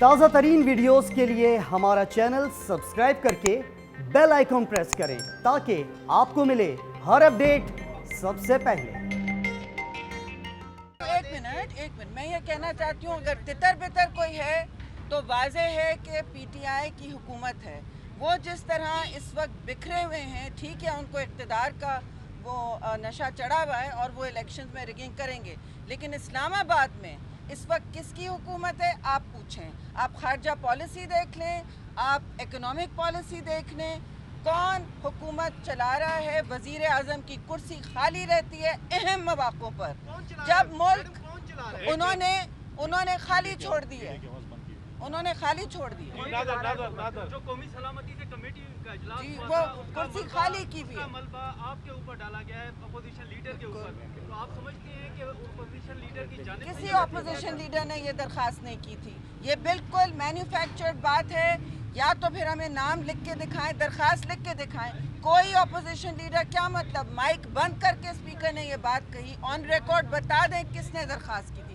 تازہ ترین ویڈیوز کے لیے ہمارا چینل سبسکرائب کر کے بیل آئیکن پریس کریں تاکہ آپ کو ملے ہر اپڈیٹ سب سے پہلے۔ ایک منٹ میں یہ کہنا چاہتی ہوں، اگر تتر بتر کوئی ہے تو واضح ہے کہ پی ٹی آئی کی حکومت ہے۔ وہ جس طرح اس وقت بکھرے ہوئے ہیں، ٹھیک ہے ان کو اقتدار کا وہ نشہ چڑھا ہوا ہے اور وہ الیکشنز میں ریگنگ کریں گے، لیکن اسلام آباد میں اس وقت کس کی حکومت ہے آپ پوچھیں۔ آپ خارجہ پالیسی دیکھ لیں، آپ اکنامک پالیسی دیکھ لیں، کون حکومت چلا رہا ہے۔ وزیر اعظم کی کرسی خالی رہتی ہے اہم مواقعوں پر، جب ملک انہوں نے خالی چھوڑ دی ہے، انہوں نے خالی چھوڑ دی ہے۔ جو قومی سلامتی سے کمیٹی کا اجلاس جی ہوا وہ تھا، کرسی خالی کی بھی اس کا ہے۔ ملبہ آپ کے اوپر ڈالا گیا ہے، اپوزیشن لیڈر کے اوپر، تو آپ سمجھتے ہیں کہ اپوزیشن لیڈر کی جانب سے کسی اپوزیشن لیڈر نے یہ درخواست نہیں کی تھی، یہ بالکل مینوفیکچرڈ بات ہے۔ یا تو پھر ہمیں نام لکھ کے دکھائیں، درخواست لکھ کے دکھائیں۔ کوئی اپوزیشن لیڈر، کیا مطلب مائک بند کر کے اسپیکر نے یہ بات کہی؟ آن ریکارڈ بتا دیں کس نے درخواست کی تھی۔